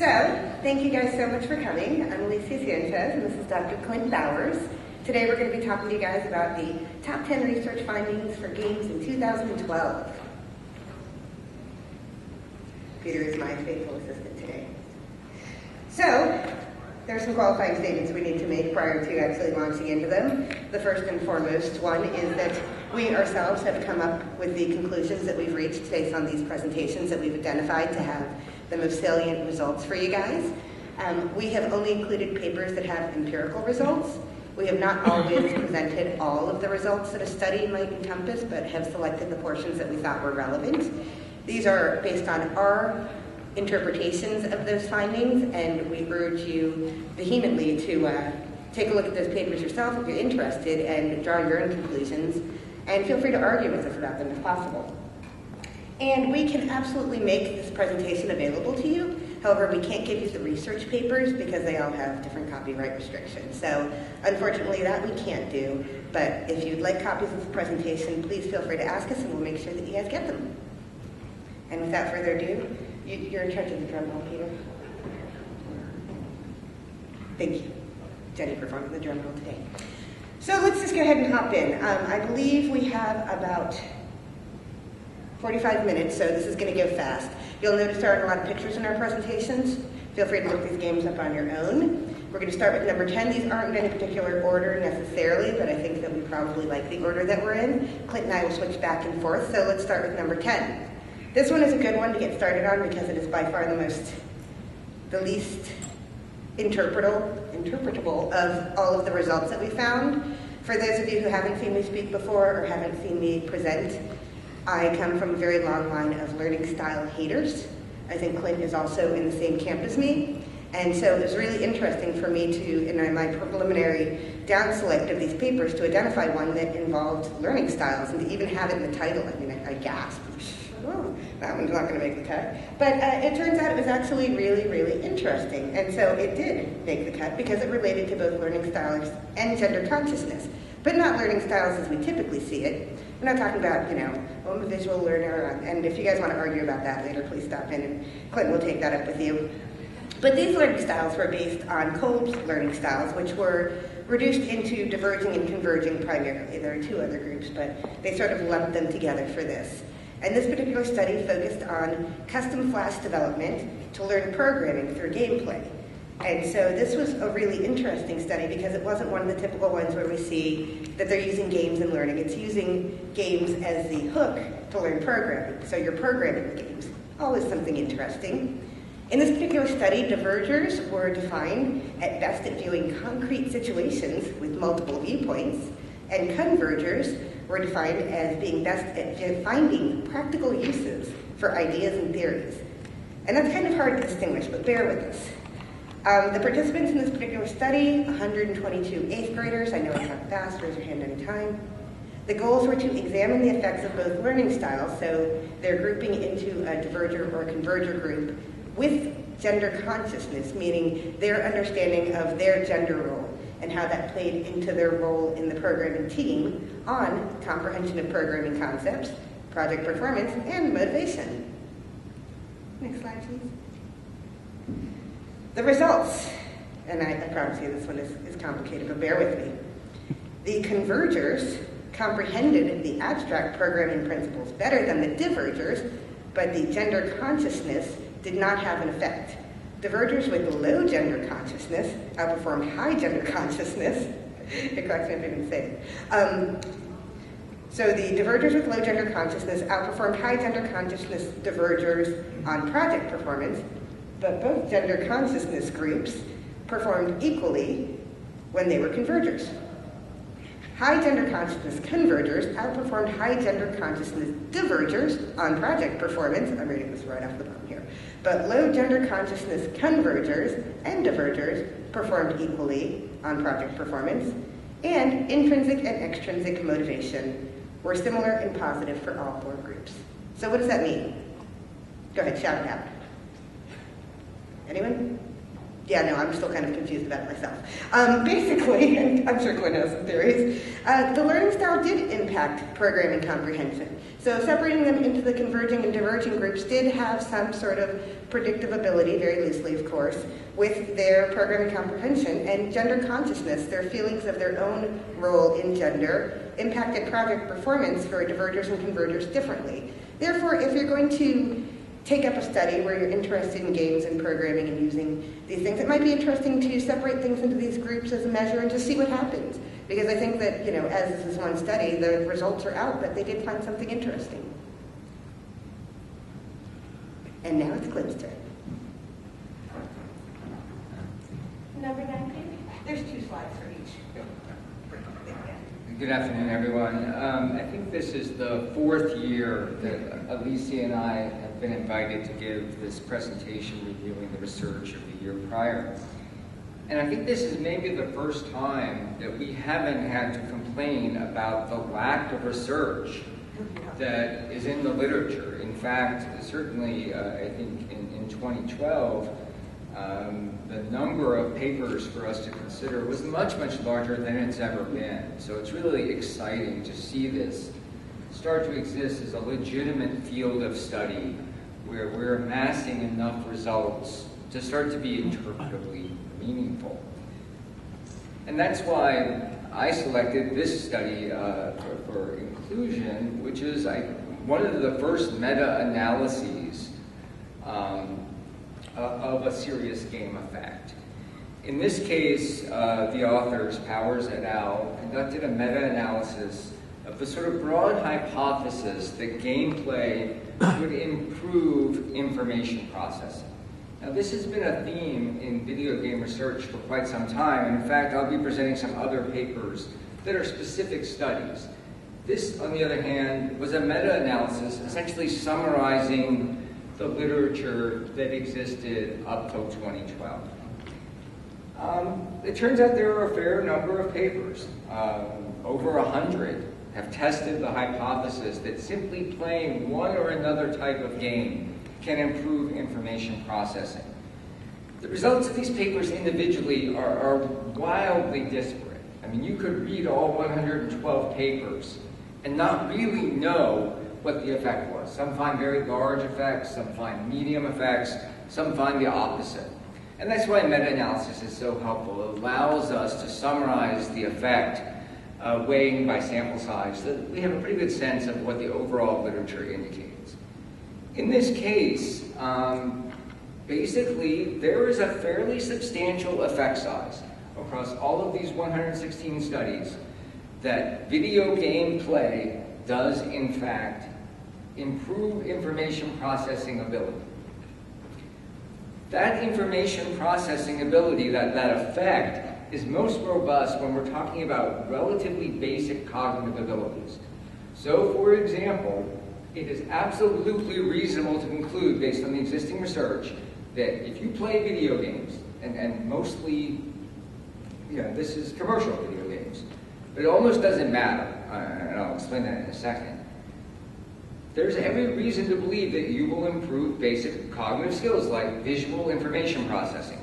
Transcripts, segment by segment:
So, thank you guys so much for coming. I'm Alicia Sanchez, and this is Dr. Clint Bowers. Today we're going to be talking to you guys about the top 10 research findings for games in 2012. Peter is my faithful assistant today. So, there are some qualifying statements we need to make prior to actually launching into them. The first and foremost one is that we ourselves have come up with the conclusions that we've reached based on these presentations that we've identified to have the most salient results for you guys. We have only included papers that have empirical results. We have not always presented all of the results that a study might encompass, but have selected the portions that we thought were relevant. These are based on our interpretations of those findings, and we urge you vehemently to take a look at those papers yourself if you're interested and draw your own conclusions, and feel free to argue with us about them if possible. And we can absolutely make this presentation available to you. However, we can't give you the research papers because they all have different copyright restrictions. So unfortunately that we can't do, but if you'd like copies of the presentation, please feel free to ask us and we'll make sure that you guys get them. And without further ado, you're in charge of the drum roll, Peter. Thank you. Jenny performing the drum roll today. So let's just go ahead and hop in. I believe we have about 45 minutes, so this is going to go fast. You'll notice there are a lot of pictures in our presentations. Feel free to look these games up on your own. We're going to start with number 10. These aren't in any particular order necessarily, but I think that we probably like the order that we're in. Clint and I will switch back and forth, so let's start with number 10. This one is a good one to get started on because it is by far the least interpretable of all of the results that we found. For those of you who haven't seen me speak before or haven't seen me present, I come from a very long line of learning style haters. I think Clint is also in the same camp as me. And so it was really interesting for me to, in my preliminary down select of these papers, to identify one that involved learning styles and to even have it in the title. I mean, I gasped. Oh, that one's not going to make the cut. But it turns out it was actually really, really interesting. And so it did make the cut because it related to both learning styles and gender consciousness. But not learning styles as we typically see it. We're not talking about, I'm a visual learner, and if you guys want to argue about that later, please stop in and Clinton will take that up with you. But these learning styles were based on Kolb's learning styles, which were reduced into diverging and converging primarily. There are two other groups, but they sort of lumped them together for this. And this particular study focused on custom Flash development to learn programming through gameplay. And so this was a really interesting study because it wasn't one of the typical ones where we see that they're using games in learning. It's using games as the hook to learn programming. So you're programming the games. Always something interesting. In this particular study, divergers were defined at best at viewing concrete situations with multiple viewpoints, and convergers were defined as being best at finding practical uses for ideas and theories. And that's kind of hard to distinguish, but bear with us. The participants in this particular study, 122 eighth graders. I know I talk fast, raise your hand anytime. The goals were to examine the effects of both learning styles, so they're grouping into a diverger or a converger group with gender consciousness, meaning their understanding of their gender role and how that played into their role in the programming team on comprehension of programming concepts, project performance, and motivation. Next slide, please. The results, and I promise you this one is complicated, but bear with me. The convergers comprehended the abstract programming principles better than the divergers, but the gender consciousness did not have an effect. Divergers with low gender consciousness outperformed high gender consciousness. It cracks me up even to say it. So the divergers with low gender consciousness outperformed high gender consciousness divergers on project performance, but both gender consciousness groups performed equally when they were convergers. High gender consciousness convergers outperformed high gender consciousness divergers on project performance. I'm reading this right off the bottom here. But low gender consciousness convergers and divergers performed equally on project performance, and intrinsic and extrinsic motivation were similar and positive for all four groups. So what does that mean? Go ahead, shout it out. Anyone? Yeah, no, I'm still kind of confused about it myself. Basically, and I'm sure Glenn has some theories, the learning style did impact programming comprehension. So separating them into the converging and diverging groups did have some sort of predictive ability, very loosely of course, with their programming comprehension, and gender consciousness, their feelings of their own role in gender, impacted project performance for divergers and convergers differently. Therefore, if you're going to take up a study where you're interested in games and programming and using these things, it might be interesting to separate things into these groups as a measure and just see what happens. Because I think that, you know, as this is one study, the results are out, but they did find something interesting. And now it's Glenn's turn. Number 9, please. There's 2 slides for each. Good afternoon, everyone. I think this is the 4th year that Alicia and I have been invited to give this presentation reviewing the research of the year prior. And I think this is maybe the first time that we haven't had to complain about the lack of research that is in the literature. In fact, certainly, I think in 2012, the number of papers for us to consider was much, much larger than it's ever been. So it's really exciting to see this start to exist as a legitimate field of study where we're amassing enough results to start to be interpretably meaningful. And that's why I selected this study for inclusion, which is one of the first meta-analyses of a serious game effect. In this case, the authors, Powers et al., conducted a meta-analysis of the sort of broad hypothesis that gameplay would improve information processing. Now, this has been a theme in video game research for quite some time, and in fact, I'll be presenting some other papers that are specific studies. This, on the other hand, was a meta-analysis essentially summarizing the literature that existed up till 2012. It turns out there are a fair number of papers, over 100, have tested the hypothesis that simply playing one or another type of game can improve information processing. The results of these papers individually are wildly disparate. I mean, you could read all 112 papers and not really know what the effect was. Some find very large effects, some find medium effects, some find the opposite. And that's why meta-analysis is so helpful. It allows us to summarize the effect, weighing by sample size, so that we have a pretty good sense of what the overall literature indicates. In this case, basically, there is a fairly substantial effect size across all of these 116 studies that video game play does, in fact, improve information processing ability. That information processing ability, that effect, is most robust when we're talking about relatively basic cognitive abilities. So, for example, it is absolutely reasonable to conclude, based on the existing research, that if you play video games, and mostly, this is commercial video games, but it almost doesn't matter, and I'll explain that in a second. There's every reason to believe that you will improve basic cognitive skills like visual information processing.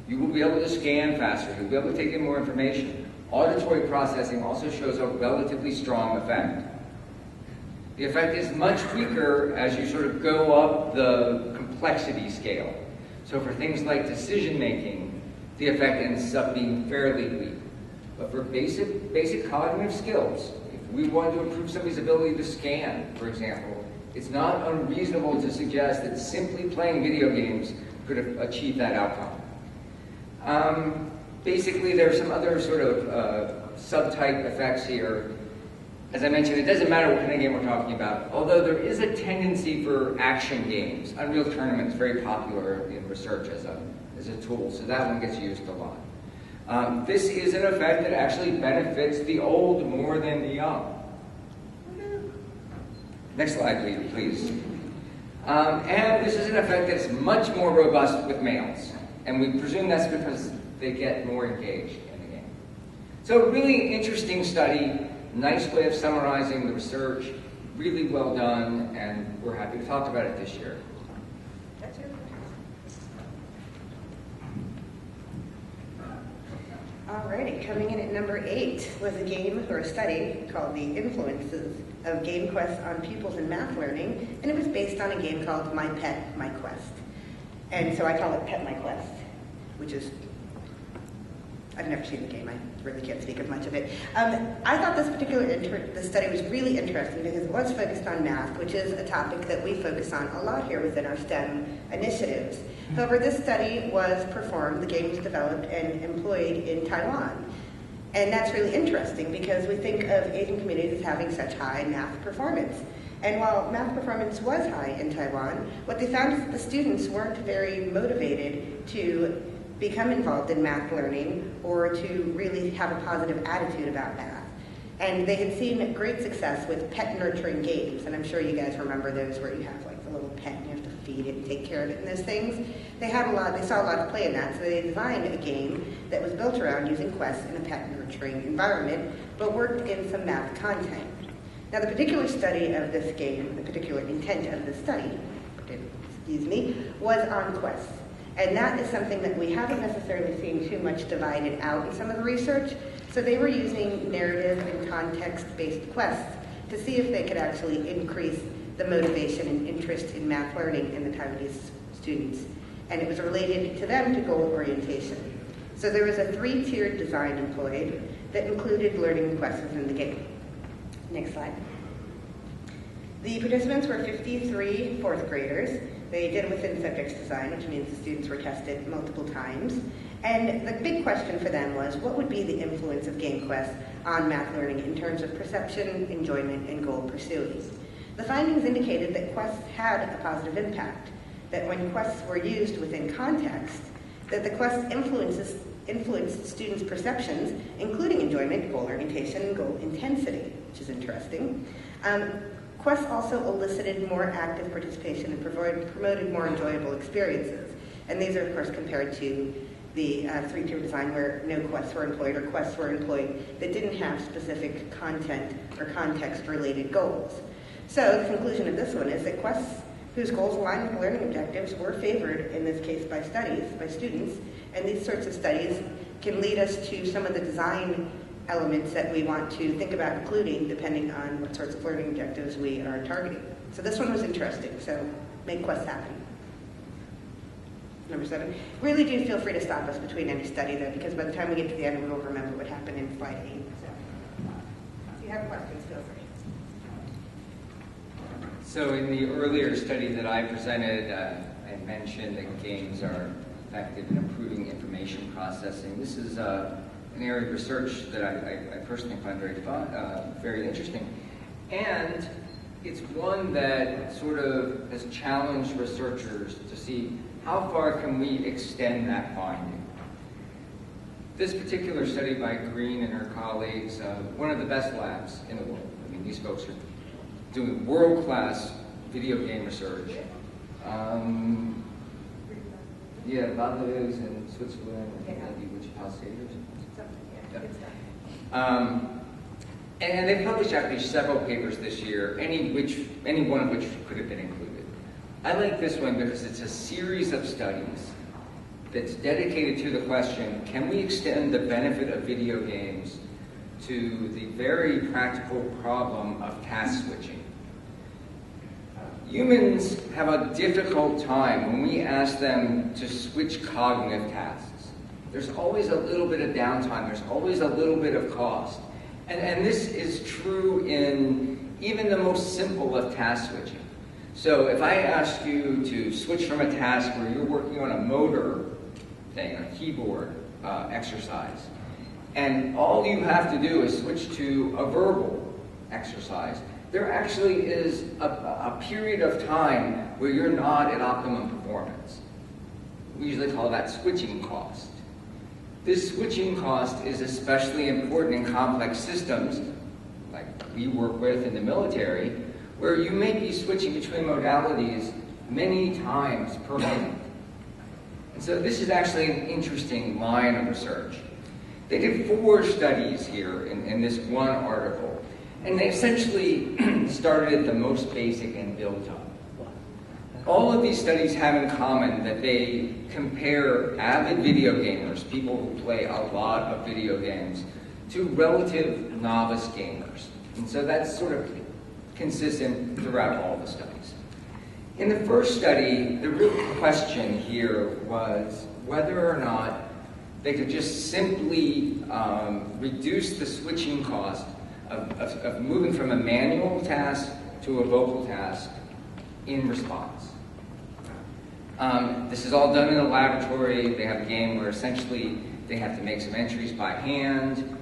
You will be able to scan faster, you'll be able to take in more information. Auditory processing also shows a relatively strong effect. The effect is much weaker as you sort of go up the complexity scale. So for things like decision making, the effect ends up being fairly weak. But for basic cognitive skills, if we want to improve somebody's ability to scan, for example, it's not unreasonable to suggest that simply playing video games could achieve that outcome. Basically, there are some other sort of subtype effects here. As I mentioned, it doesn't matter what kind of game we're talking about, although there is a tendency for action games. Unreal Tournament is very popular in research as a tool, so that one gets used a lot. This is an effect that actually benefits the old more than the young. Next slide, please. And this is an effect that's much more robust with males. And we presume that's because they get more engaged in the game. So really interesting study, nice way of summarizing the research, really well done, and we're happy to talk about it this year. Alrighty, coming in at number 8 was a game or a study called The Influences of Game Quests on Pupils in Math Learning, and it was based on a game called My Pet, My Quest. And so I call it Pet My Quest, which is, I've never seen the game, I really can't speak of much of it. I thought this particular this study was really interesting because it was focused on math, which is a topic that we focus on a lot here within our STEM initiatives. However, this study was performed, the game was developed and employed in Taiwan. And that's really interesting because we think of Asian communities having such high math performance. And while math performance was high in Taiwan, what they found is that the students weren't very motivated to become involved in math learning or to really have a positive attitude about math. And they had seen great success with pet nurturing games, and I'm sure you guys remember those where you have like the little pet and you have to feed it and take care of it and those things. They saw a lot of play in that, so they designed a game that was built around using quests in a pet nurturing environment, but worked in some math content. Now the particular study of this game, the particular intent of the study, was on quests. And that is something that we haven't necessarily seen too much divided out in some of the research. So they were using narrative and context-based quests to see if they could actually increase the motivation and interest in math learning in the Taiwanese students. And it was related to them to goal orientation. So there was a 3-tiered design employed that included learning quests within the game. Next slide. The participants were 53 fourth graders. They did within subjects design, which means the students were tested multiple times. And the big question for them was, what would be the influence of game quests on math learning in terms of perception, enjoyment, and goal pursuing? The findings indicated that quests had a positive impact, that when quests were used within context, that the quest influenced students' perceptions, including enjoyment, goal orientation, and goal intensity, which is interesting. Quests also elicited more active participation and promoted more enjoyable experiences. And these are, of course, compared to the 3-tier design where no quests were employed or quests were employed that didn't have specific content or context-related goals. So the conclusion of this one is that quests whose goals align with learning objectives were favored, in this case by students, and these sorts of studies can lead us to some of the design elements that we want to think about including depending on what sorts of learning objectives we are targeting. So this one was interesting, so make quests happen. Number 7. Really do feel free to stop us between any study though, because by the time we get to the end we will remember what happened in slide 8. So if you have questions, feel free. So in the earlier study that I presented, I mentioned that games are effective in improving information processing. This is an area of research that I personally find very fun, very interesting. And it's one that sort of has challenged researchers to see how far can we extend that finding. This particular study by Green and her colleagues, one of the best labs in the world. I mean, these folks are doing world-class video game research. Yeah, Valdez in Switzerland, maybe Wichita State or something. And they published actually several papers this year, any one of which could have been included. I like this one because it's a series of studies that's dedicated to the question, can we extend the benefit of video games to the very practical problem of task switching? Humans have a difficult time when we ask them to switch cognitive tasks. There's always a little bit of downtime, there's always a little bit of cost. And this is true in even the most simple of task switching. So if I ask you to switch from a task where you're working on a motor thing, a keyboard exercise, and all you have to do is switch to a verbal exercise, there actually is a period of time where you're not at optimum performance. We usually call that switching cost. This switching cost is especially important in complex systems, like we work with in the military, where you may be switching between modalities many times per minute. And so this is actually an interesting line of research. They did 4 studies here in this one article, and they essentially started at the most basic and built up. All of these studies have in common that they compare avid video gamers, people who play a lot of video games, to relative novice gamers. And so that's sort of consistent throughout all the studies. In the first study, the real question here was whether or not they could just simply reduce the switching cost of moving from a manual task to a vocal task in response. This is all done in a laboratory. They have a game where essentially they have to make some entries by hand.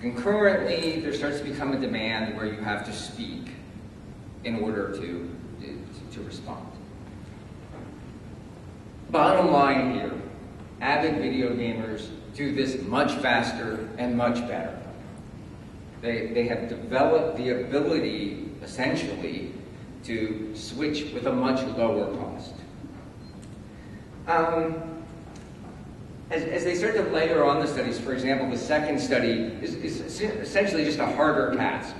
Concurrently, there starts to become a demand where you have to speak in order to respond. Bottom line here, avid video gamers do this much faster and much better. They have developed the ability, essentially, to switch with a much lower cost. As they start to layer on the studies, for example, the second study is essentially just a harder task.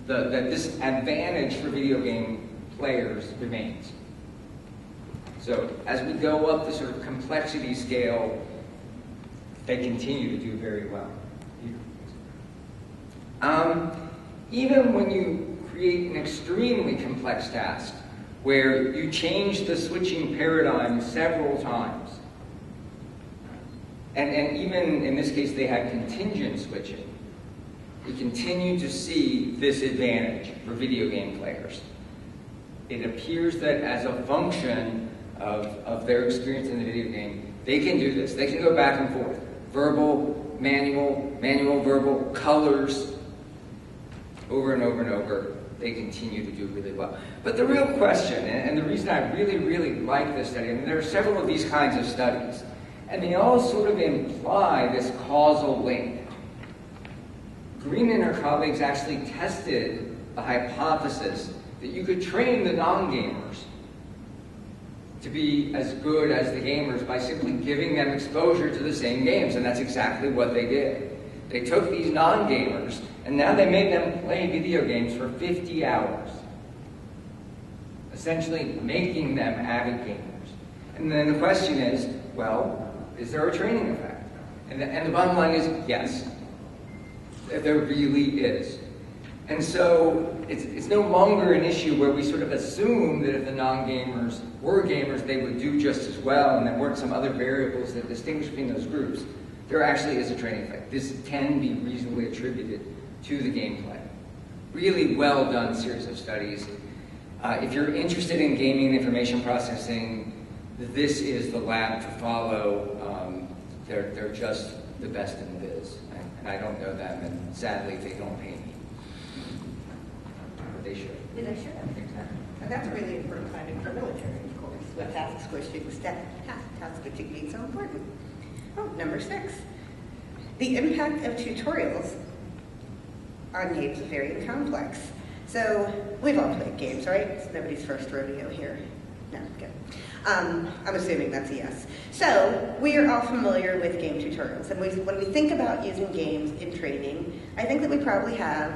That this advantage for video game players remains. So as we go up the sort of complexity scale, they continue to do very well. Even when you create an extremely complex task, where you change the switching paradigm several times, and even in this case they had contingent switching, we continue to see this advantage for video game players. It appears that as a function of their experience in the video game, they can do this. They can go back and forth. Verbal, manual, manual, verbal, colors, over and over and over. They continue to do really well. But the real question, and the reason I really, really like this study, I mean, there are several of these kinds of studies, and they all sort of imply this causal link. Green and her colleagues actually tested the hypothesis that you could train the non-gamers to be as good as the gamers by simply giving them exposure to the same games, and that's exactly what they did. They took these non-gamers, and now they made them play video games for 50 hours, essentially making them avid gamers. And then the question is, well, is there a training effect? And the bottom line is, yes. There really is. And so it's no longer an issue where we sort of assume that if the non-gamers were gamers, they would do just as well, and there weren't some other variables that distinguish between those groups. There actually is a training effect. This can be reasonably attributed to the gameplay. Really well done series of studies. If you're interested in gaming and information processing, this is the lab to follow. They're just the best in the biz. And I don't know them, and sadly, they don't pay me. But they should. Yeah, they should. Exactly. And that's a really important finding for military, of course. With task switching, task switching being so important. Oh, number 6. The impact of tutorials on games is very complex. So we've all played games, right? It's nobody's first rodeo here. No, good. I'm assuming that's a yes. So we are all familiar with game tutorials. And when we think about using games in training, I think that we probably have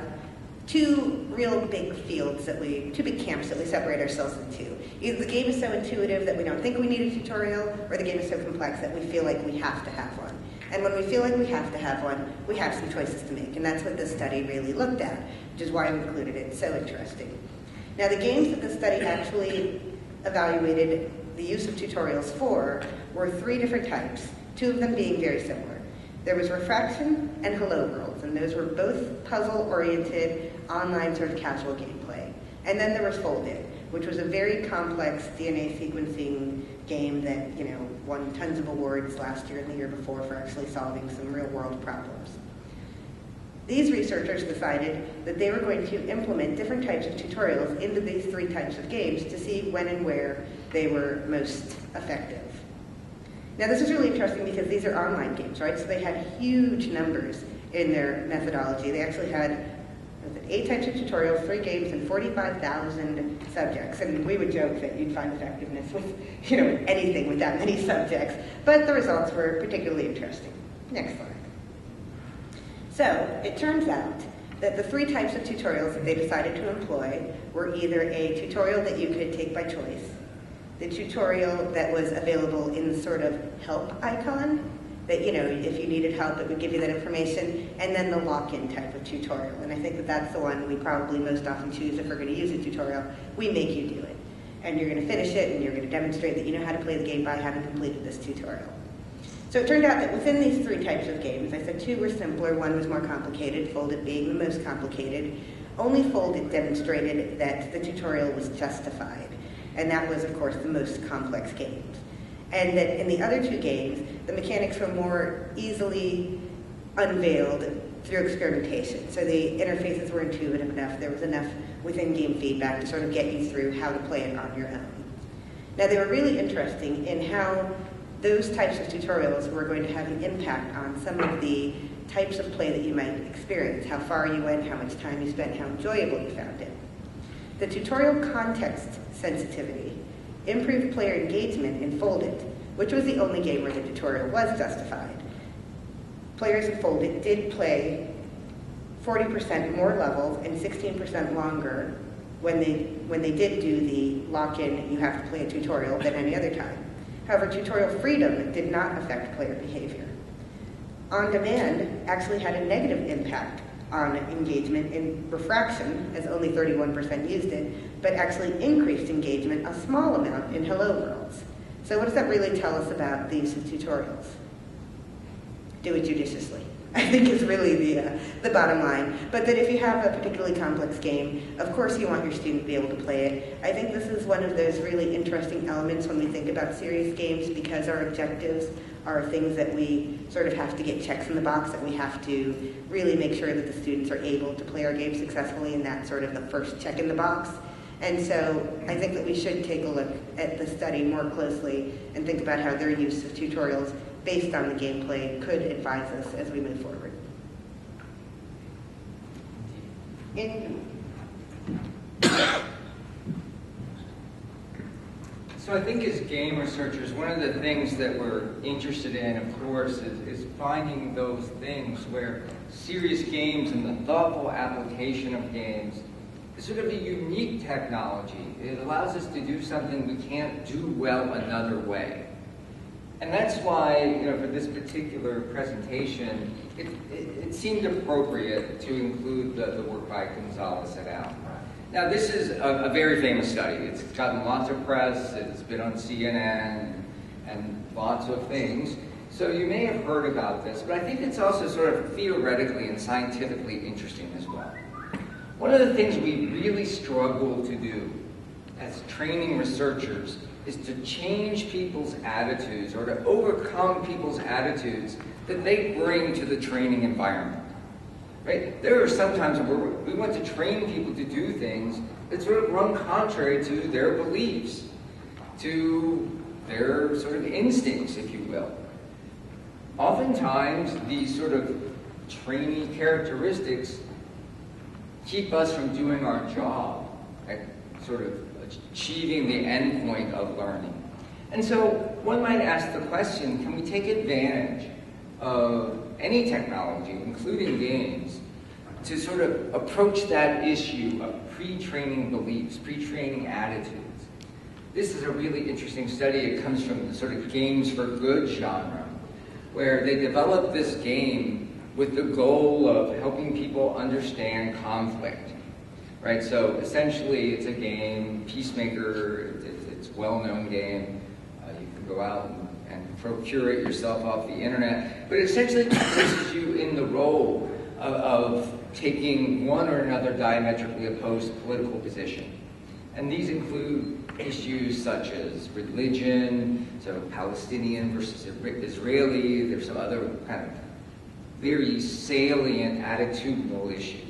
two real big fields two big camps that we separate ourselves into. Either the game is so intuitive that we don't think we need a tutorial, or the game is so complex that we feel like we have to have one. And when we feel like we have to have one, we have some choices to make. And that's what this study really looked at, which is why I included it. It's so interesting. Now, the games that the study actually evaluated the use of tutorials for were 3 different types, 2 of them being very similar. There was Refraction and Hello World, and those were both puzzle-oriented, online sort of casual gameplay. And then there was Folded, which was a very complex DNA sequencing game that, won tons of awards last year and the year before for actually solving some real-world problems. These researchers decided that they were going to implement different types of tutorials into these 3 types of games to see when and where they were most effective. Now, this is really interesting because these are online games, right? So they had huge numbers in their methodology. They actually had 8 types of tutorials, 3 games, and 45,000 subjects. And we would joke that you'd find effectiveness with, anything with that many subjects. But the results were particularly interesting. Next slide. So it turns out that the three types of tutorials that they decided to employ were either a tutorial that you could take by choice, the tutorial that was available in the sort of help icon, that, you know, if you needed help, it would give you that information, and then the lock-in type of tutorial. And I think that that's the one we probably most often choose if we're going to use a tutorial. We make you do it. And you're going to finish it, and you're going to demonstrate that you know how to play the game by having completed this tutorial. So it turned out that within these three types of games, I said two were simpler, one was more complicated, Foldit being the most complicated. Only Foldit demonstrated that the tutorial was justified. And that was, of course, the most complex games. And that in the other two games, the mechanics were more easily unveiled through experimentation. So the interfaces were intuitive enough, there was enough within-game feedback to sort of get you through how to play it on your own. Now, they were really interesting in how those types of tutorials were going to have an impact on some of the types of play that you might experience, how far you went, how much time you spent, how enjoyable you found it. The tutorial context sensitivity improved player engagement in Foldit, which was the only game where the tutorial was justified. Players in Foldit did play 40% more levels and 16% longer when they did do the lock-in, you have to play a tutorial, than any other time. However, tutorial freedom did not affect player behavior. On Demand actually had a negative impact on engagement in Refraction, as only 31% used it, but actually increased engagement a small amount in Hello Worlds. So what does that really tell us about the use of tutorials? Do it judiciously, I think is really the bottom line. But that if you have a particularly complex game, of course you want your student to be able to play it. I think this is one of those really interesting elements when we think about serious games, because our objectives are things that we sort of have to get checks in the box, that we have to really make sure that the students are able to play our game successfully, and that's sort of the first check in the box. And so I think that we should take a look at the study more closely and think about how their use of tutorials based on the gameplay could advise us as we move forward. So I think as game researchers, one of the things that we're interested in, of course, is finding those things where serious games and the thoughtful application of games is sort of a unique technology. It allows us to do something we can't do well another way. And that's why, for this particular presentation, it seemed appropriate to include the work by Gonzalez et al. Now, this is a very famous study. It's gotten lots of press, it's been on CNN, and lots of things. So you may have heard about this, but I think it's also sort of theoretically and scientifically interesting as well. One of the things we really struggle to do as training researchers is to change people's attitudes, or to overcome people's attitudes that they bring to the training environment. Right? There are some times where we want to train people to do things that sort of run contrary to their beliefs, to their sort of instincts, if you will. Oftentimes, these sort of trainee characteristics keep us from doing our job at sort of achieving the end point of learning. And so one might ask the question, can we take advantage of any technology, including games, to sort of approach that issue of pre-training beliefs, pre-training attitudes? This is a really interesting study. It comes from the sort of Games for Good genre, where they developed this game with the goal of helping people understand conflict. Right, so essentially it's a game, Peacemaker, it's a well-known game. You can go out and procure it yourself off the internet. But it essentially places you in the role of taking one or another diametrically opposed political position. And these include issues such as religion, so Palestinian versus Israeli. There's some other kind of very salient attitudinal issues.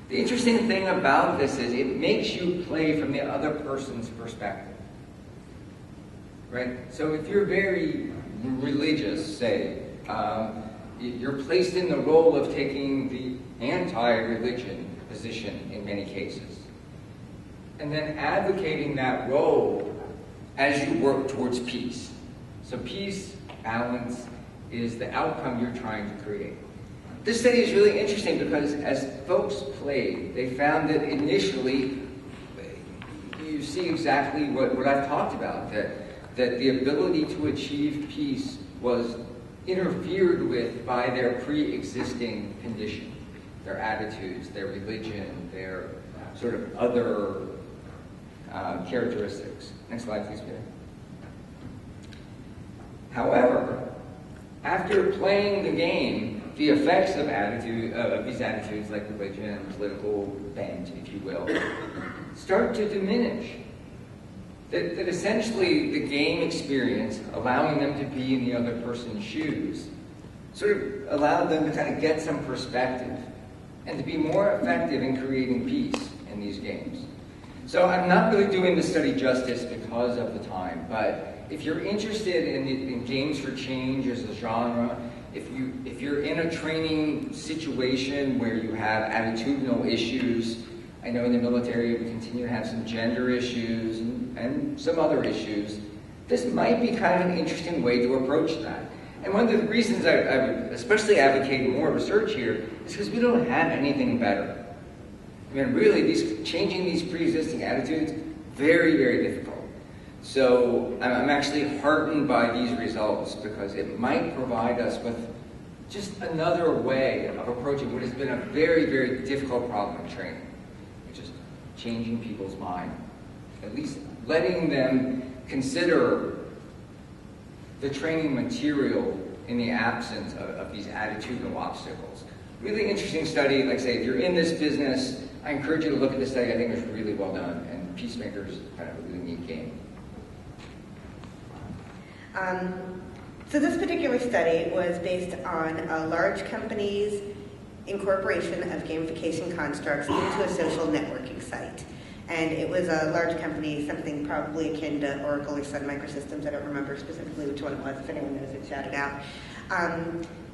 The interesting thing about this is it makes you play from the other person's perspective, right? So if you're very religious, say, you're placed in the role of taking the anti-religion position in many cases, and then advocating that role as you work towards peace. So peace, balance, is the outcome you're trying to create. This study is really interesting because as folks played, they found that initially, you see exactly what I've talked about, that the ability to achieve peace was interfered with by their pre-existing condition, their attitudes, their religion, their sort of other characteristics. Next slide, please, Peter. However, after playing the game, the effects of these attitudes, like religion, political bent, if you will, start to diminish. That essentially the game experience, allowing them to be in the other person's shoes, sort of allowed them to kind of get some perspective and to be more effective in creating peace in these games. So I'm not really doing the study justice because of the time, but if you're interested in games for change as a genre, if you're in a training situation where you have attitudinal issues, I know in the military we continue to have some gender issues and some other issues, this might be kind of an interesting way to approach that. And one of the reasons I would especially advocate more research here is because we don't have anything better. I mean, really, changing these pre-existing attitudes, very, very difficult. So I'm actually heartened by these results because it might provide us with just another way of approaching what has been a very, very difficult problem in training, which is changing people's mind. At least letting them consider the training material in the absence of these attitudinal obstacles. Really interesting study. Like I say, if you're in this business, I encourage you to look at this study. I think it's really well done, and Peacemaker's kind of a really neat game. So this particular study was based on a large company's incorporation of gamification constructs into a social networking site. And it was a large company, something probably akin to Oracle or Sun Microsystems. I don't remember specifically which one it was. If anyone knows it, shout it out.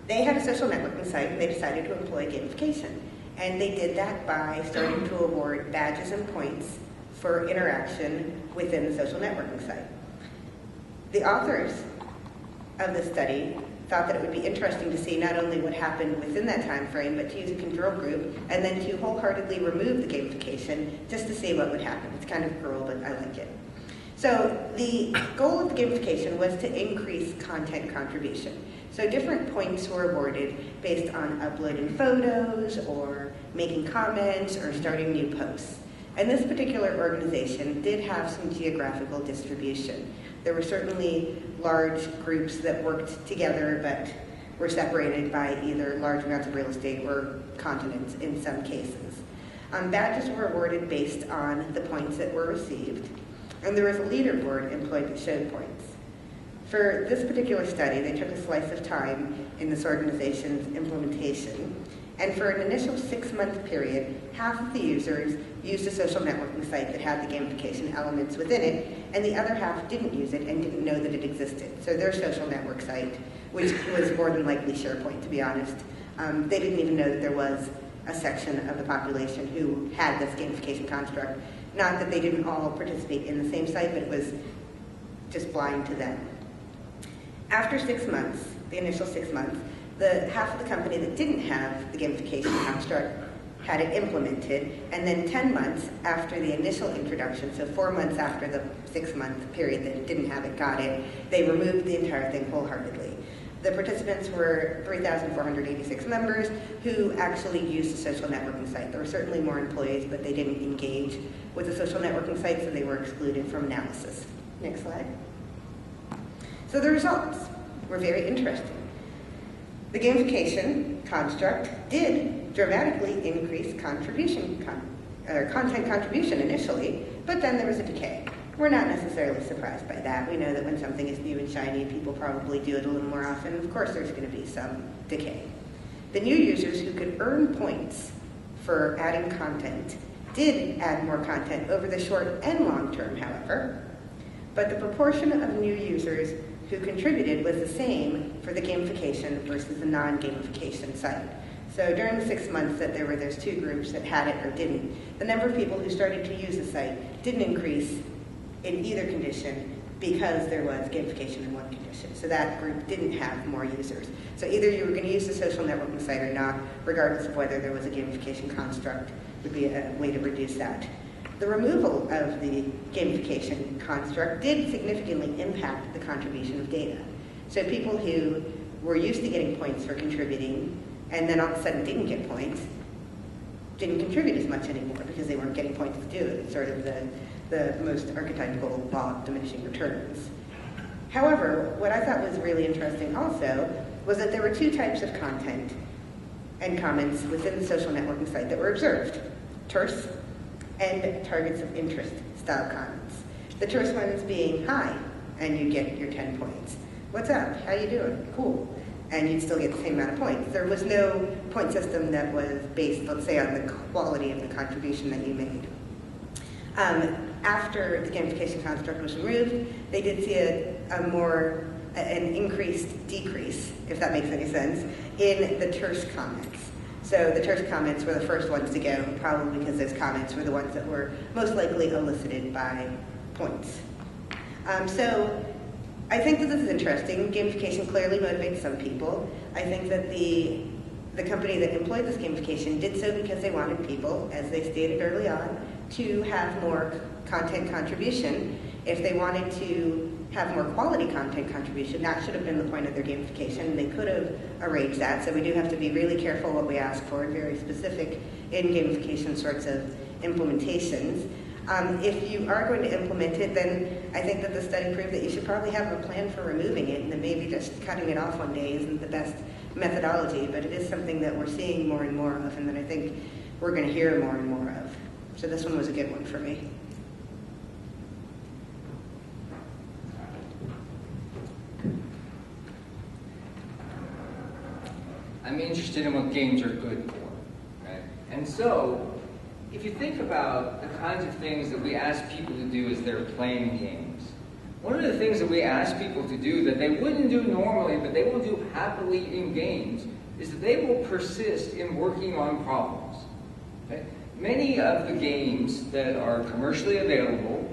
They had a social networking site, and they decided to employ gamification. And they did that by starting to award badges and points for interaction within the social networking site. The authors of the study thought that it would be interesting to see not only what happened within that time frame, but to use a control group and then to wholeheartedly remove the gamification just to see what would happen. It's kind of cruel, but I like it. So the goal of the gamification was to increase content contribution. So different points were awarded based on uploading photos or making comments or starting new posts. And this particular organization did have some geographical distribution. There were certainly large groups that worked together but were separated by either large amounts of real estate or continents in some cases. Badges were awarded based on the points that were received, and there was a leaderboard employed that showed points. For this particular study, they took a slice of time in this organization's implementation, and for an initial 6-month period, half of the users used a social networking site that had the gamification elements within it, and the other half didn't use it and didn't know that it existed. So their social network site, which was more than likely SharePoint, to be honest, they didn't even know that there was a section of the population who had this gamification construct. Not that they didn't all participate in the same site, but it was just blind to them. After 6 months, the initial 6 months, the half of the company that didn't have the gamification construct had it implemented, and then 10 months after the initial introduction, so 4 months after the 6-month period that it didn't have it, got it, they removed the entire thing wholeheartedly. The participants were 3,486 members who actually used the social networking site. There were certainly more employees, but they didn't engage with the social networking site, so they were excluded from analysis. Next slide. So the results were very interesting. The gamification construct did dramatically increase content contribution initially, but then there was a decay. We're not necessarily surprised by that. We know that when something is new and shiny, people probably do it a little more often. Of course, there's going to be some decay. The new users who could earn points for adding content did add more content over the short and long term, however, but the proportion of new users who contributed was the same for the gamification versus the non-gamification site. So during the 6 months that there were those two groups that had it or didn't, the number of people who started to use the site didn't increase in either condition because there was gamification in one condition. So that group didn't have more users. So either you were going to use the social networking site or not, regardless of whether there was a gamification construct, would be a way to reduce that. The removal of the gamification construct did significantly impact the contribution of data. So people who were used to getting points for contributing and then all of a sudden didn't get points, didn't contribute as much anymore because they weren't getting points to do it. It's sort of the most archetypical law of diminishing returns. However, what I thought was really interesting also was that there were two types of content and comments within the social networking site that were observed: terse and targets of interest style comments. The terse ones being, hi, and you get your 10 points. What's up? How you doing? Cool. And you'd still get the same amount of points. There was no point system that was based, let's say, on the quality of the contribution that you made. After the gamification construct was removed, they did see an increased decrease, if that makes any sense, in the terse comments. So the terse comments were the first ones to go, probably because those comments were the ones that were most likely elicited by points. So I think that this is interesting. Gamification clearly motivates some people. I think that the company that employed this gamification did so because they wanted people, as they stated early on, to have more content contribution. If they wanted to have more quality content contribution, that should have been the point of their gamification. They could have arranged that, so we do have to be really careful what we ask for and very specific in gamification sorts of implementations. If you are going to implement it, then I think that the study proved that you should probably have a plan for removing it, and that maybe just cutting it off one day isn't the best methodology, but it is something that we're seeing more and more of, and that I think we're going to hear more and more of. So this one was a good one for me. I'm interested in what games are good for, right? And so, if you think about the kinds of things that we ask people to do as they're playing games, one of the things that we ask people to do that they wouldn't do normally, but they will do happily in games, is that they will persist in working on problems. Okay? Many of the games that are commercially available,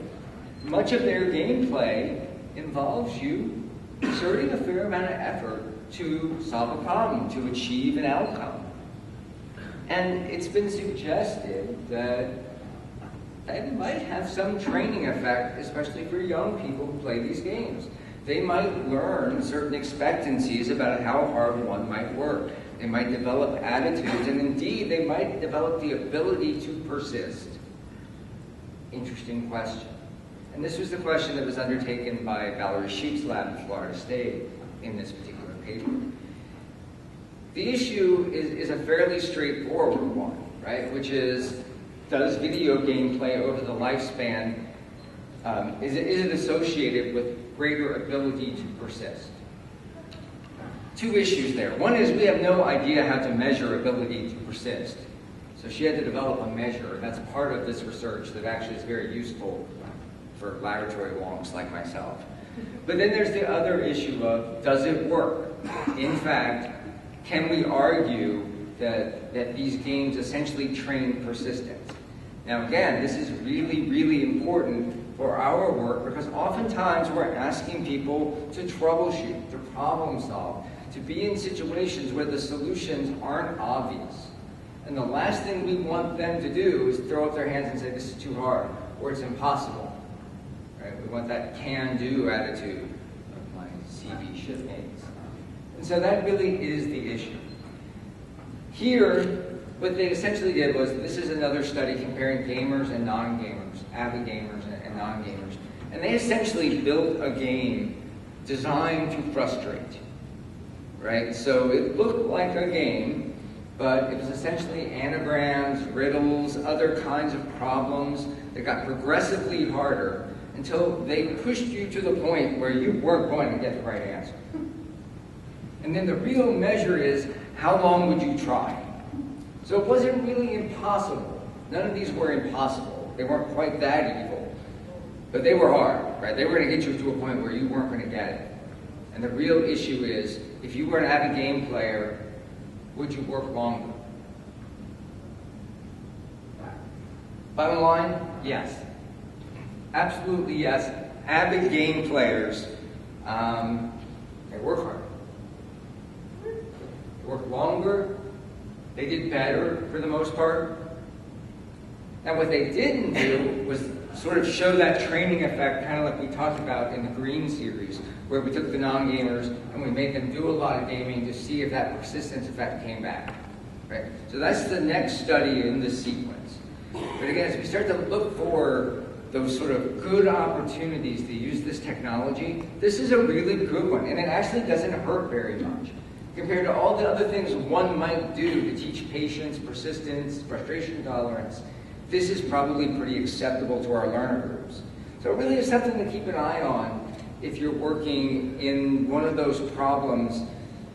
much of their gameplay involves you exerting a fair amount of effort to solve a problem, to achieve an outcome. And it's been suggested that that might have some training effect, especially for young people who play these games. They might learn certain expectancies about how hard one might work. They might develop attitudes, and indeed, they might develop the ability to persist. Interesting question. And this was the question that was undertaken by Valerie Sheep's lab at Florida State in this particular paper. The issue is a fairly straightforward one, right? Which is, does video gameplay over the lifespan, is it associated with greater ability to persist? Two issues there. One is we have no idea how to measure ability to persist. So she had to develop a measure, and that's part of this research that actually is very useful for laboratory wonks like myself. But then there's the other issue of, does it work? In fact, can we argue that these games essentially train persistence? Now again, this is really, really important for our work because oftentimes we're asking people to troubleshoot, to problem solve, to be in situations where the solutions aren't obvious. And the last thing we want them to do is throw up their hands and say, this is too hard, or it's impossible. Right? We want that can-do attitude of my CB shipmates. And so that really is the issue. Here, what they essentially did was, this is another study comparing gamers and non-gamers, avid gamers and non-gamers. And they essentially built a game designed to frustrate. Right? So it looked like a game, but it was essentially anagrams, riddles, other kinds of problems that got progressively harder until they pushed you to the point where you weren't going to get the right answer. And then the real measure is, how long would you try? So it wasn't really impossible. None of these were impossible. They weren't quite that evil. But they were hard, right? They were going to get you to a point where you weren't going to get it. And the real issue is, if you were an avid game player, would you work longer? Bottom line, yes. Absolutely yes. avid game players, they work harder. They work longer. They did better for the most part. And what they didn't do was sort of show that training effect, kind of like we talked about in the Green series, where we took the non-gamers and we made them do a lot of gaming to see if that persistence effect came back. Right? So that's the next study in this sequence. But again, as we start to look for those sort of good opportunities to use this technology, this is a really good one, and it actually doesn't hurt very much. Compared to all the other things one might do to teach patience, persistence, frustration tolerance, this is probably pretty acceptable to our learner groups. So it really is something to keep an eye on if you're working in one of those problems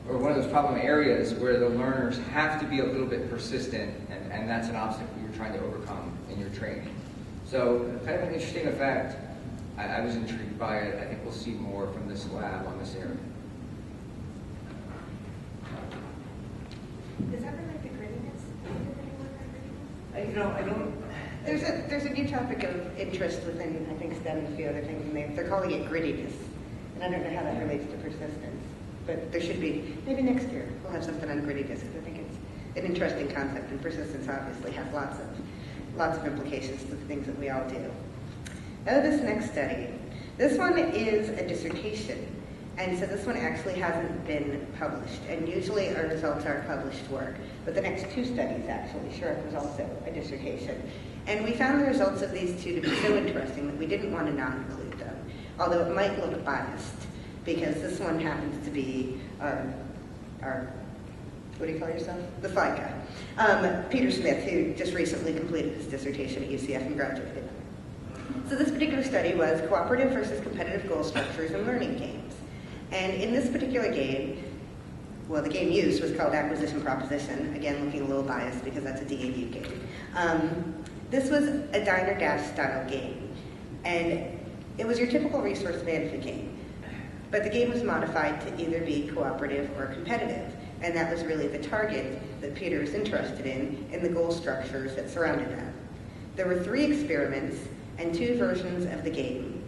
or one of those problem areas where the learners have to be a little bit persistent, and that's an obstacle you're trying to overcome in your training. So kind of an interesting effect. I was intrigued by it. I think we'll see more from this lab on this area. Does that relate to grittiness? I don't. There's a new topic of interest within, I think, STEM and a few other things, and they're calling it grittiness. And I don't know how that relates to persistence. But there should be, maybe next year, we'll have something on grittiness, because I think it's an interesting concept, and persistence obviously has lots of implications to the things that we all do. Oh, this next study. This one is a dissertation. And so this one actually hasn't been published, and usually our results are published work. But the next two studies, actually, Shrek was also a dissertation. And we found the results of these two to be so interesting that we didn't want to not include them, although it might look biased, because this one happens to be our what do you call yourself? The slide guy. Peter Smith, who just recently completed his dissertation at UCF and graduated. So this particular study was cooperative versus competitive goal structures in learning games. And in this particular game, well, the game used was called Acquisition Proposition. Again, looking a little biased because that's a DAU game. This was a Diner Dash style game. And it was your typical resource management game. But the game was modified to either be cooperative or competitive. And that was really the target that Peter was interested in the goal structures that surrounded that. There were 3 experiments and 2 versions of the game,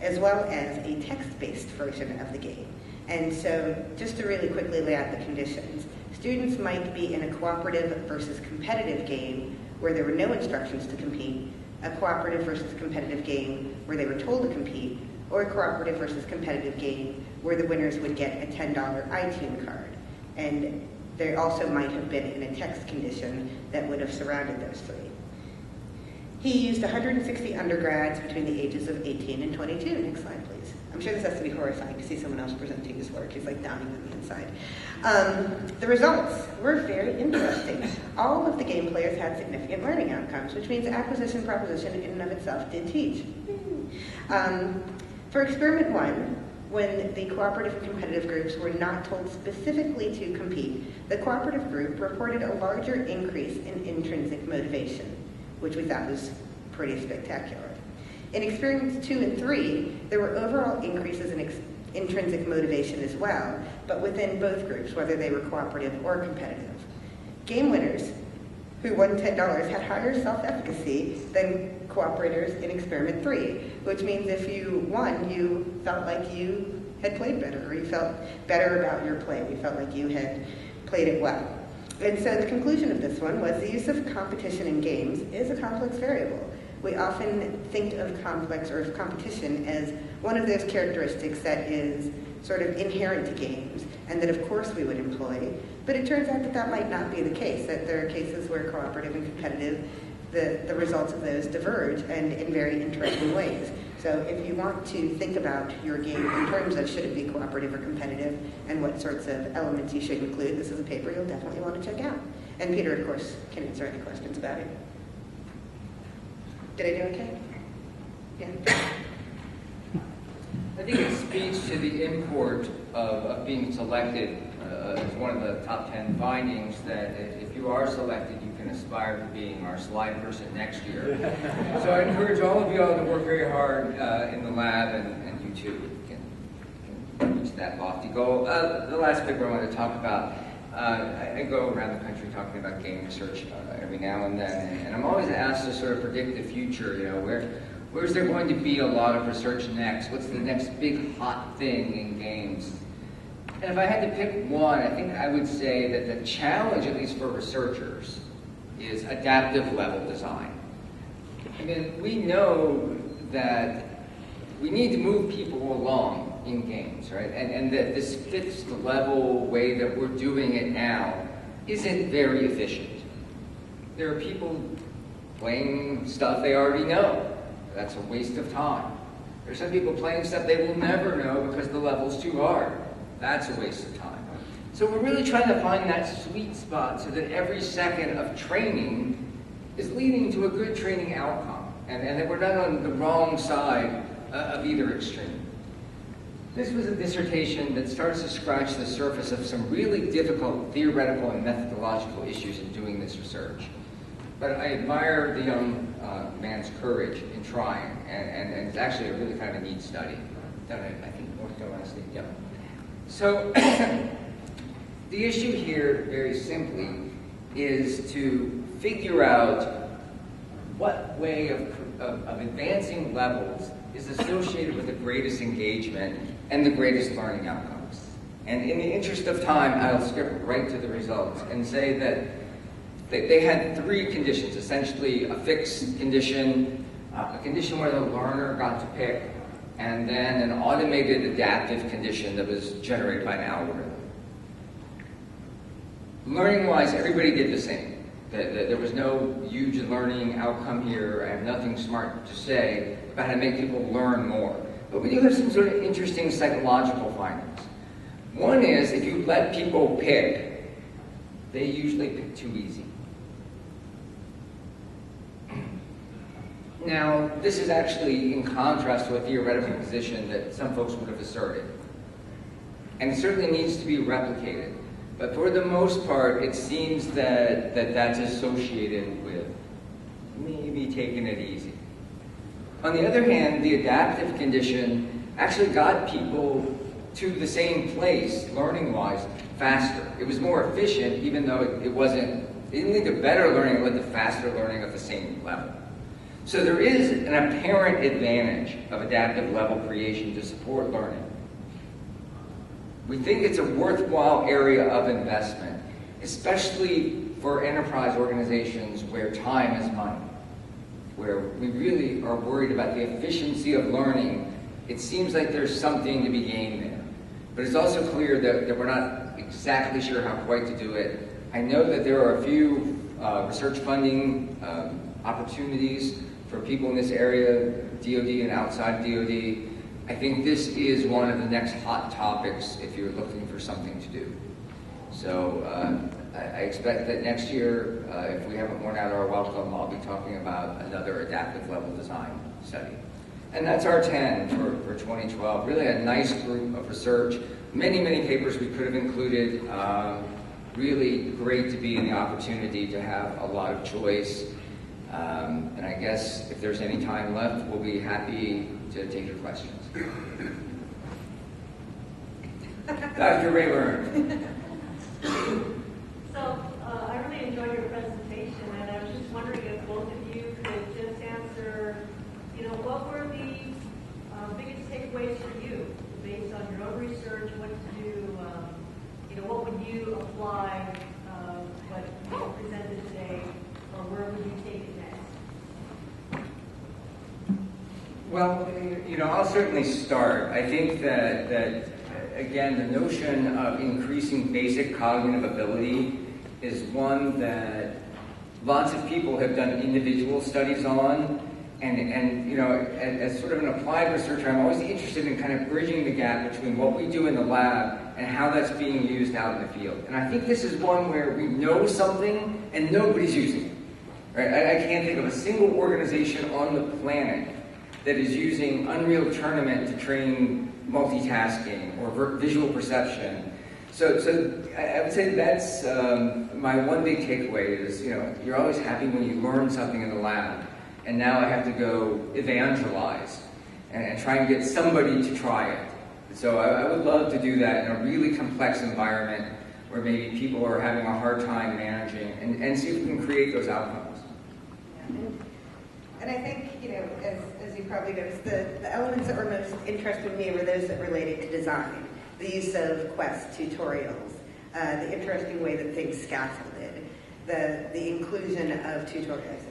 as well as a text-based version of the game. And so, just to really quickly lay out the conditions, students might be in a cooperative versus competitive game where there were no instructions to compete, a cooperative versus competitive game where they were told to compete, or a cooperative versus competitive game where the winners would get a $10 iTunes card. And there also might have been in a text condition that would have surrounded those 3. He used 160 undergrads between the ages of 18 and 22. Next slide, please. I'm sure this has to be horrifying to see someone else presenting his work. He's like downing on the inside. The results were very interesting. All of the game players had significant learning outcomes, which means acquisition proposition in and of itself did teach. For experiment 1, when the cooperative and competitive groups were not told specifically to compete, the cooperative group reported a larger increase in intrinsic motivation, which we thought was pretty spectacular. In experiments 2 and 3, there were overall increases in intrinsic motivation as well, but within both groups, whether they were cooperative or competitive. Game winners who won $10 had higher self-efficacy than cooperators in experiment 3, which means if you won, you felt like you had played better, or you felt better about your play. You felt like you had played it well. And so the conclusion of this one was the use of competition in games is a complex variable. We often think of complex or of competition as one of those characteristics that is sort of inherent to games and that of course we would employ, but it turns out that that might not be the case, that there are cases where cooperative and competitive, the results of those diverge and in very interesting ways. So if you want to think about your game in terms of should it be cooperative or competitive and what sorts of elements you should include, this is a paper you'll definitely want to check out. And Peter, of course, can answer any questions about it. Did I do okay? Yeah. I think it speaks to the import of being selected as one of the top 10 findings that if you are selected, you can aspire to being our slide person next year. So I encourage all of you all to work very hard in the lab, and you too can reach that lofty goal. The last paper I want to talk about, I go around the country talking about game research every now and then, and I'm always asked to sort of predict the future. You know, Where's there going to be a lot of research next? What's the next big hot thing in games? And if I had to pick one, I think I would say that the challenge, at least for researchers, is adaptive level design. I mean, we know that we need to move people along in games, right? And that this fixed level way that we're doing it now isn't very efficient. There are people playing stuff they already know. That's a waste of time. There's some people playing stuff they will never know because the level's too hard. That's a waste of time. So we're really trying to find that sweet spot so that every second of training is leading to a good training outcome, and that we're not on the wrong side of either extreme. This was a dissertation that starts to scratch the surface of some really difficult theoretical and methodological issues in doing this research. But I admire the young man's courage in trying, and it's actually a really kind of neat study done at, I think, North Carolina State. Yeah. So the issue here, very simply, is to figure out what way of advancing levels is associated with the greatest engagement and the greatest learning outcomes. And in the interest of time, I'll skip right to the results and say that they had three conditions, essentially a fixed condition, a condition where the learner got to pick, and then an automated adaptive condition that was generated by an algorithm. Learning-wise, everybody did the same. There was no huge learning outcome here. I have nothing smart to say about how to make people learn more. But we do have some sort of interesting psychological findings. One is, if you let people pick, they usually pick too easy. Now, this is actually in contrast to a theoretical position that some folks would have asserted. And it certainly needs to be replicated. But for the most part, it seems that that's associated with maybe taking it easy. On the other hand, the adaptive condition actually got people to the same place, learning-wise, faster. It was more efficient, even though it didn't lead to better learning, it led to faster learning at the same level. So there is an apparent advantage of adaptive level creation to support learning. We think it's a worthwhile area of investment, especially for enterprise organizations where time is money, where we really are worried about the efficiency of learning. It seems like there's something to be gained there. But it's also clear that we're not exactly sure how quite to do it. I know that there are a few research funding opportunities for people in this area, DoD and outside DoD. I think this is one of the next hot topics if you're looking for something to do. So I expect that next year, if we haven't worn out our welcome, I'll be talking about another adaptive level design study. And that's our 10 for 2012. Really a nice group of research. Many, many papers we could have included. Really great to be in the opportunity to have a lot of choice. And I guess if there's any time left, we'll be happy to take your questions. Dr. Rayburn. So I really enjoyed your presentation, and I was just wondering if both of you could just answer, what were the biggest takeaways for you based on your own research, what to do, what would you apply, what you presented today, or where would you take it next? Well, I'll certainly start. I think that again, the notion of increasing basic cognitive ability is one that lots of people have done individual studies on. And as sort of an applied researcher, I'm always interested in kind of bridging the gap between what we do in the lab and how that's being used out in the field. And I think this is one where we know something and nobody's using it. Right? I can't think of a single organization on the planet that is using Unreal Tournament to train multitasking or visual perception. So I would say that's my one big takeaway is, you're always happy when you learn something in the lab, and now I have to go evangelize and try and get somebody to try it. So I would love to do that in a really complex environment where maybe people are having a hard time managing and see if we can create those outcomes. Yeah. And I think, as you probably noticed, the elements that were most interesting to me were those that related to design, the use of Quest tutorials, the interesting way that things scaffolded, the inclusion of tutorials,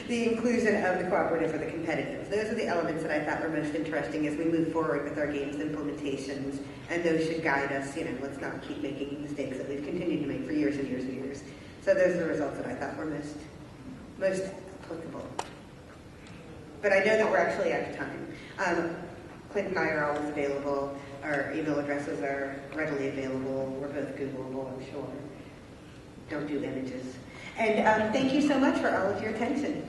the inclusion of the cooperative or the competitive. Those are the elements that I thought were most interesting as we move forward with our games implementations, and those should guide us, let's not keep making mistakes that we've continued to make for years and years and years. So those are the results that I thought were most applicable. But I know that we're actually out of time. Clint and I are always available. Our email addresses are readily available. We're both Googleable, I'm sure. Don't do images. And thank you so much for all of your attention.